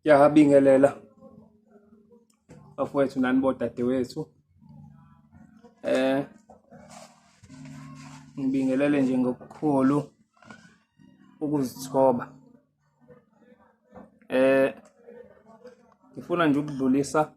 Yabingelela bafowethu nani bodadewethu. Ngibingelele nje ngokukhulu ukuzithoba. Ngifuna nje ukudlulisa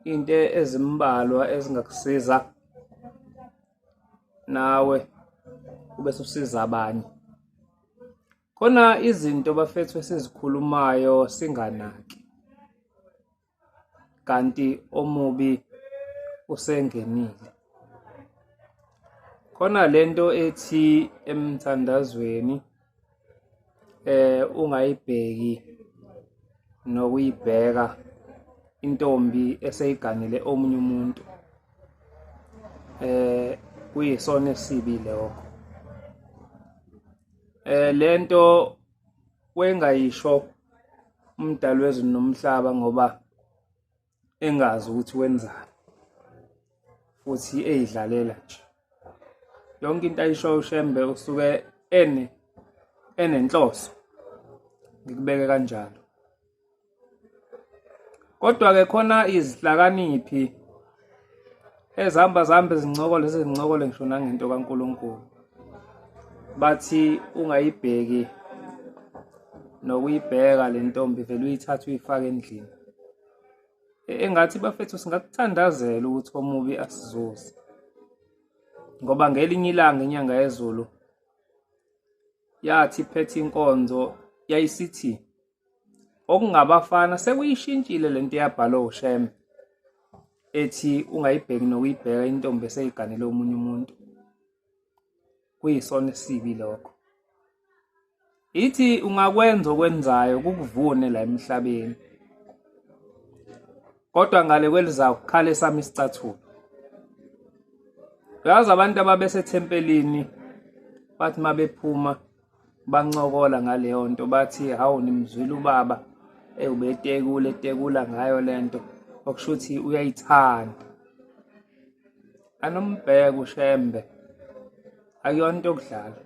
into ezimbalwa ezingakusiza nawe ube susiza abanye. Khona izinto bafethu esizikhulumayo singanaki, kanti omubi usengenile. Khona lento ethi emthandazweni ungayibheki nokuyibheka intombi eseyiganile omunye umuntu, kuyisona esibi lokho. Lento wengayisho umdali wezulu nomhlaba ngoba engazi ukuthi wenzani futhi eyidlalela nje. Yonke into ayisho uShembe usuke enenhloso, ngikubeke kanjalo. Kodwa-ke khona izihlakaniphi ezihamba zincokole ngisho nangento kaNkulunkulu. Bathi ungayibheki nokuyibheka le ntombi vele uyithathe uyifake endlini. Engathi bafethu singakuthandazela ukuthi omubi asizuze, ngoba ngelinye ilanga inyanga yezulu yathi iphethe inkonzo yayisithi okungabafana sekuyishintshile lento yabhalwa uShembe ethi ungayibheki nokuyibheka intombi eseyiganele omunye umuntu. Kuyisona esibi lokho. Ithi ungakwenza okwenzayo kukuvune la emhlabeni, kodwa ngale kweliza kukhale sami isicathulo. Uyazi abantu ababesethempelini bathi mabephuma bancokola ngaleyo nto bathi hawu nimzwile ubaba etekula ngayo lento, okusho ukuthi uyayithanda. Anombheka uShembe akuyona into yokudlala.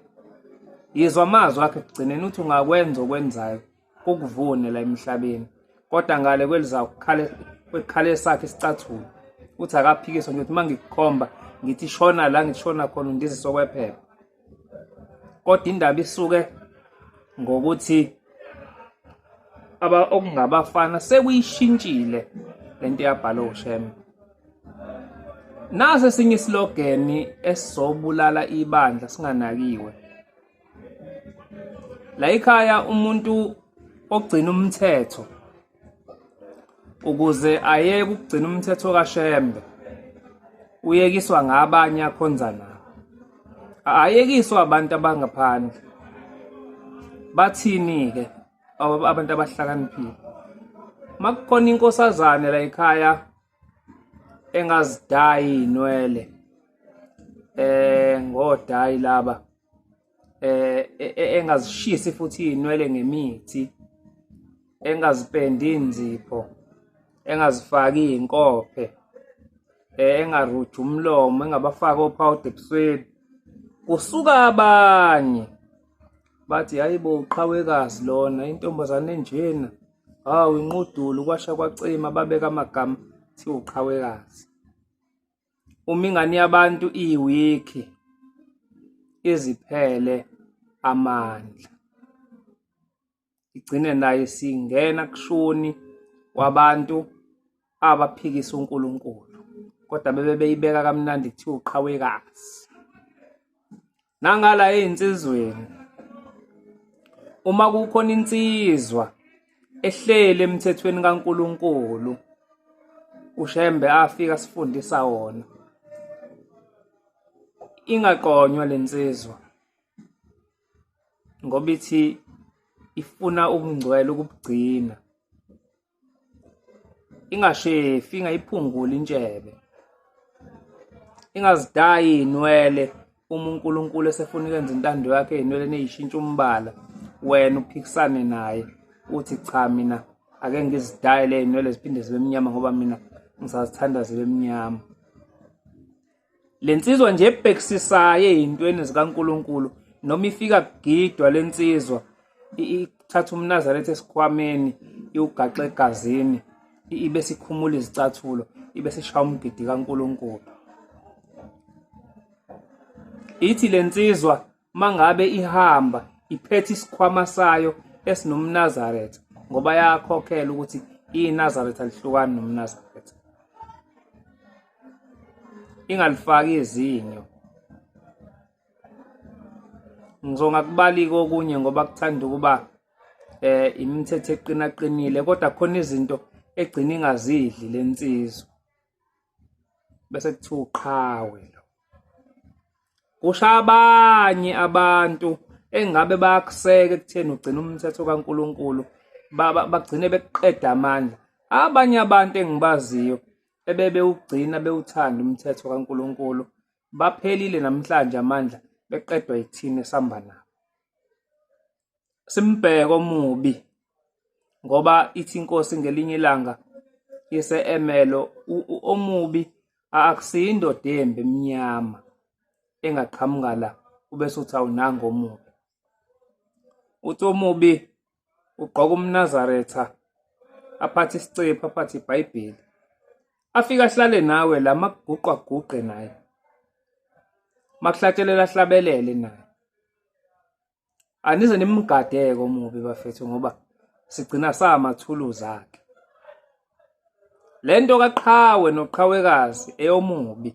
Yizwa amazwi akhe ekugcineni uthi ungakwenza okwenzayo kukuvune la emhlabeni, kodwa ngale kweliza kukhale sakhe isicathulo. Uthi akaphikiswa nje uthi mangikukhomba ngithi shona la ngishona khona undizisa okwephepha. Kodwa indaba isuke ngokuthi okungabafana sekuyishintshile lento yabhalwa uShembe. Nase sinye islogeni esizobulala ibandla singanakiwe. La ekhaya umuntu ogcina umthetho ukuze ayeke ukugcina umthetho kaShembe uyekiswa ngabanye akhonza nabo. Ayekiswa abantu abangaphandle. Bathini-ke abantu abahlakaniphile? Makukhona inkosazane la ekhaya engazidayi inwele, ngodayi laba, engazishisi futhi inwele ngemithi, engazipendi inzipho, engazifaki inkophe, engaruji umlomo, engabafaki opawuda ebusweni. Kusuka abanye bathi hayibo uQhawekazi lona intombazane enjena, hawu inqudulu kwasha kwacima babeka amagama thi uQhawekazi. Uma ingane yabantu iwiki iziphele amandla, igcine naye singena kushoni wabantu abaphikisa uNkulunkulu, kodwa beyibeka kamnandi kuthiwa uQhawekazi. Nangala einsizweni, uma kukhona insizwa ehlele emthethweni kaNkulunkulu uShembe afika sifundisa wona, ingaqonywa lensizwa ngoba ithi ifuna ubungcwele ukubugcina, ingashefi, ingayiphungula intshebe, ingazidayi inwele. Uma uNkulunkulu esefuna ukwenza intando yakhe ey'nweleni ey'shintsha umbala, wena uphikisane naye uthi cha mina ake ngizidayele ey'nwele ziphinde zibe mnyama ngoba mina ngisazithanda zibe mnyama. Lensizwa nje ebhekisisayo ey'ntweni zikaNkulunkulu noma ifika kugidwa lensizwa ithatha umNazaretha esikhwameni iwugaxe egazini ibe sikhumula izicathulo ibe sishaya umgidi kaNkulunkulu. Ithi lensizwa mangabe ihamba iphethe isikhwama sayo esinomNazaretha ngoba yakhokhela ukuthi iNazaretha lihlukana nomNazaretha. Ingalifaki izinyo. Ngizongakubali okunye ngoba kuthanda ukuba imithetho eqinaqinile kodwa khona izinto egcina ingazidli lensizwa. Bese kuthiwa uqhawe lo. Kusha abanye abantu engabe bayakuseka ekutheni ugcina umthetho kaNkulunkulu bagcine beqeda amandla. Abanye abantu engibaziyo ebewugcina bewuthanda umthetho kaNkulunkulu baphelile namhlanje amandla beqedwa yithini esihamba nabo. Simbheke omubi ngoba ithi inkosi ngelinye ilanga ise-emelo omubi akusiyo indoda embi emnyama engaqhamuka la ubese uthi awunanga omubi. Uthi omubi ugqoka umNazaretha aphathe isicephu aphathe iBhayibheli afika ahlale nawe la makuguqwa naye makuhlatshelela ahlabelele naye. Anize nimgadeke omubi bafethu ngoba sigcina samathuluzi akhe. Lento kaQhawe noQhawekazi eyomubi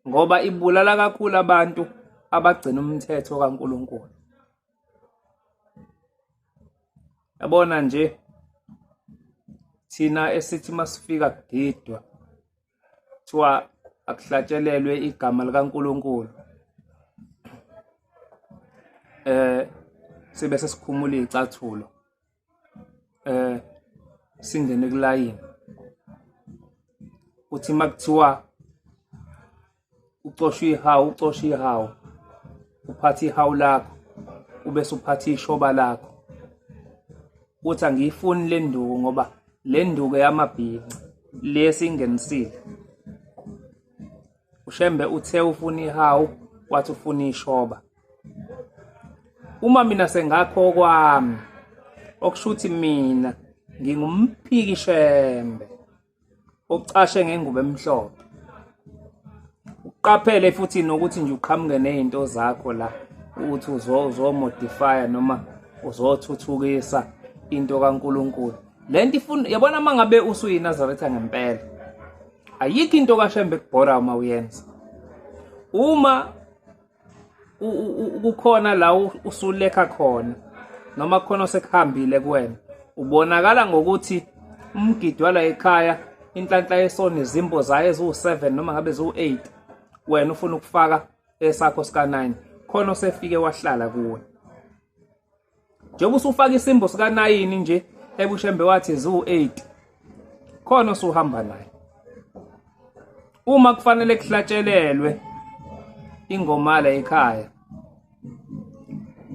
ngoba ibulala kakhulu abantu abagcina umthetho kaNkulunkulu. Yabona nje thina esithi masifika kugidwa kuthiwa akuhlatshelelwe igama likaNkulunkulu sibe sesikhumula izicathulo singene kulayini. Uthi makuthiwa ucosha ihawu uphatha ihawu lakho ubese uphatha ishoba lakho. Uthi angiyifuni le nduku ngoba le nduku yamabhinca lesingenisile. uShembe uthe ufuna ihawu wathi ufuna ishoba. Uma mina sengakho kwami okushuthi mina ngingumphiki Shembe ocashe ngengubo emhlophe. Uqaphele futhi nokuthi nje uqhamuke nezinto zakho la ukuthi uzomodify noma uzothuthukisa into kaNkulunkulu. Lento ifuna yabona mangabe usuyinazaretha ngempela. Ayikho into kaShembe kubhora uma uyenza. Uma kukhona la usulekha khona noma khona osekuhambile kuwena ubonakala ngokuthi umgidi wala ekhaya inhlanhla yesona izimbo zayo ezu7 noma ngabe ezu8 wena ufuna ukufaka esakho sika9 khona osefike wahlala kuwe. Njengoba usufaka isimbo sika9 nje ebuShembe wathi ezu8 khona osuhamba naye. Uma kufanele kuhlatshelelwe ingoma la ekhaya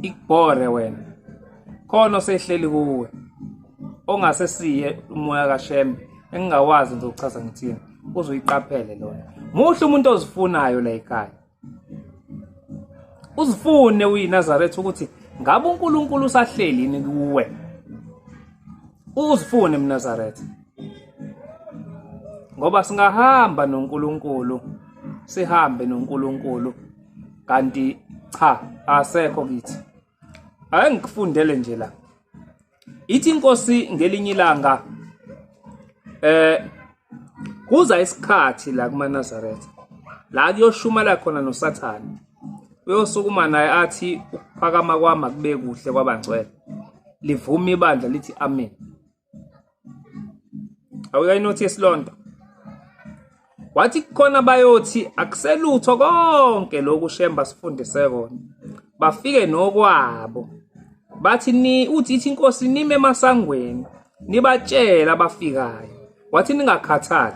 ikubhore wena khona osehleli kuwe ongasesiye umoya kaShembe engingawazi ngizochaza ngithini uzoyiqaphele lona. Muhle umuntu ozifunayo la ekhaya uzifune uyiNazaretha ukuthi ngabe uNkulunkulu usahleli yini kuwe. Uzifune eMnazaretha ngoba singahamba noNkulunkulu sihambe noNkulunkulu kanti cha asekho kithi. Ake ngikufundele nje la. Ithi inkosi ngelinye ilanga kuza isikhathi la kumaNazaretha la kuyoshumala khona noSathane. Uyosukuma naye athi ukuphakama kwami akube kuhle kwabangcwele. Livuma ibandla lithi amen. Awuyayinothi esilonto. Wathi khona bayothi akuselutho konke lokhu Shembe sifundise kona. Bafike nokwabo. Bathi uthi ithi inkosi nime emasangweni nibatshela abafikayo. Wathi ningakhathali.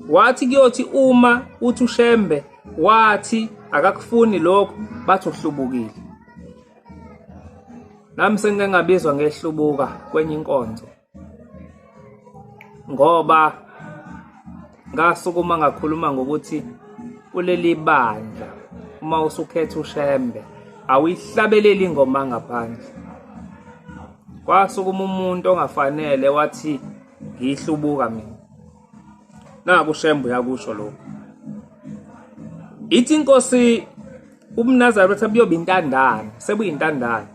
Wathi kuyothi uma uthi uShembe wathi akakufuni lokho bathi uhlubukile. Nami sengike ngabizwa ngehlubuka kwenye inkonzo. Ngoba ngasukuma ngakhuluma ngokuthi kuleli bandla uma usukhetha uShembe awuyihlabeleli ingoma ngaphandle. Kwasukuma umuntu ongafanele wathi ngihlubuka mina. Naku uShembe uyakusho lokho. Ithi inkosi uMnazaretha buyoba intandane, sebuyintandane.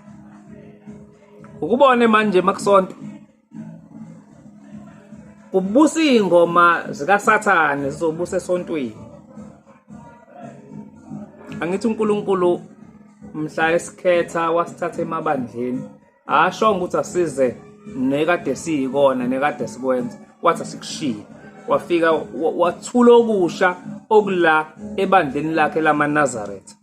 Ukubone manje makusonto kubusa ingoma zikaSathane zizobusa esontweni. Angithi uNkulunkulu mhla esikhetha wasithatha emabandleni ashonga ukuthi asize nekade siyikona nekade sikwenza, wathi asikushiye. Wafika wathula okusha okula ebandleni lakhe lamaNazaretha.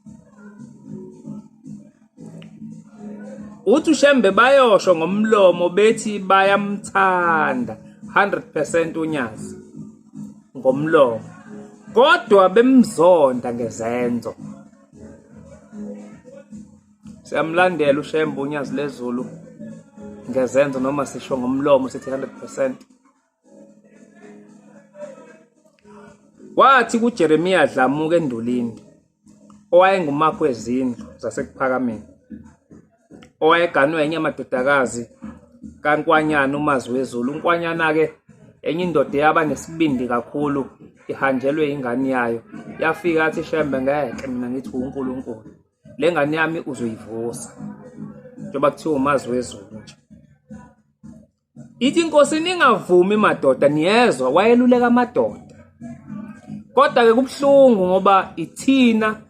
Uthi uShembe bayosho ngomlomo bethi bayamthanda 100% uNyazi ngomlomo, kodwa bemzonda ngezenzo. Siyamlandela uShembe uNyazi LweZulu ngezenzo, noma sisho ngomlomo sithi 100%. Wathi kuJeremiya Dlamuka endulini, owayengumakho wezindlu zasekuphakameni, owayeganwe enye amadodakazi kaNkwanyana umazi weZulu. uNkwanyana-ke enye indoda eyaba nesibindi kakhulu, ihanjelwe ingane yayo. Yafika athi Shembe, ngeke mina ngithi uNkulunkulu, le ngane yami uzoyivusa njengoba kuthiwa umazi weZulu nje. Ithi inkosi, ningavumi madoda, niyezwa wayeluleka amadoda. Kodwa-ke kubuhlungu ngoba ithina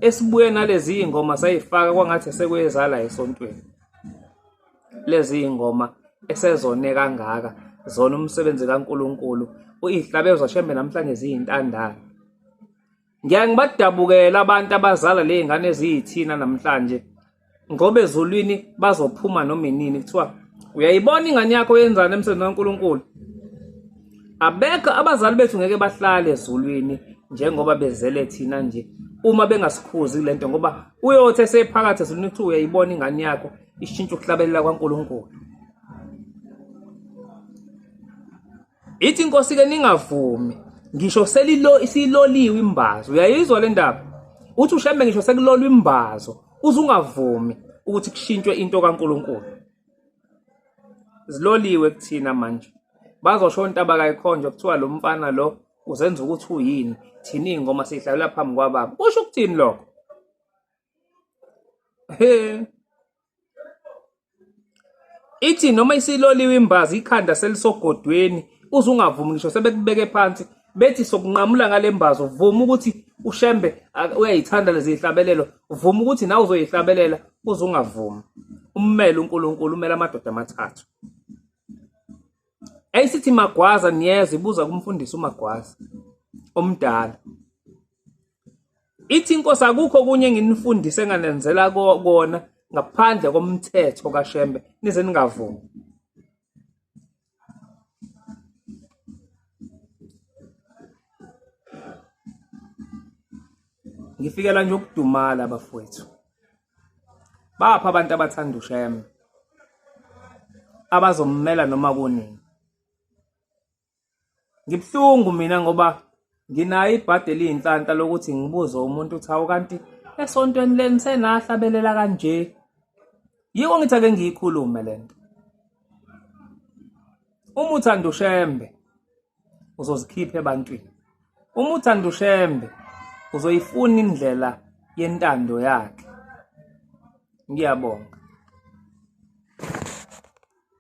esibuye nalezi ingoma sayifaka kwangathi sekwezala esontweni. Lezi ingoma esezone kangaka zona umsebenzi kaNkulunkulu, ihlabezwa Shembe namhlanje ziyintandane. Ngiyangibadabukela abantu abazala le ngane eziyithina namhlanje, ngoba ezulwini bazophuma noma inini kuthiwa uyayibona ingane yakho yenzana emsebenzini kaNkulunkulu. Abekho abazali bethu ngeke bahlale ezulwini njengoba bezele thina nje uma bengasikhuzi lento, ngoba uyothi esephakathi ezulwini kuthiwa uyayibona ingane yakho ishintsha ukuhlabelela kwaNkulunkulu. Ithi inkosi-ke, ningavumi, ngisho isiloliwe imbazo. Uyayizwa le ndaba? Uthi uShembe ngisho sekulolwa imbazo uzungavumi ukuthi kushintshwe into kaNkulunkulu. Ziloliwe kuthina manje. Bazosho intaba kayikhonjwa kuthiwa lo mfana lo uzenza ukuthi uyini, thina ingoma sihlabelela phambi kwababa. Kusho ukuthini lokho? Ithi noma isiloliwe imbazi ikhanda selisogodweni uzungavumi, ngisho sebekubeke phansi bethi sokunqamula ngale mbazo, vuma ukuthi uShembe uyayithanda lezi hlabelelo, vuma ukuthi nawe uzoyihlabelela, uzungavumi. Ummele uNkulunkulu, umele amadoda amathathu. Ayisithi Magwaza niyeza, ibuza kumfundisi uMagwaza omdala. Ithi inkosi, akukho kunye nginifundise enganenzela kona ngaphandle komthetho kaShembe, nize ningavumi. Ngifikela nje ukudumala bafowethu. Bapha abantu abathanda uShembe, abazommela noma kunini. Ngibhlungu mina ngoba nginayo ibhadeli iy'nhlanhla lokuthi ngibuze umuntu uthi, hawu kanti esontweni leni senahlabelela kanje. Yiko ngithi ake ngiyikhulume lento. Uma uthanda uShembe uzozikhipha ebantwini. Uma uthanda uShembe uzoyifuna indlela yentando yakhe. Ngiyabonga.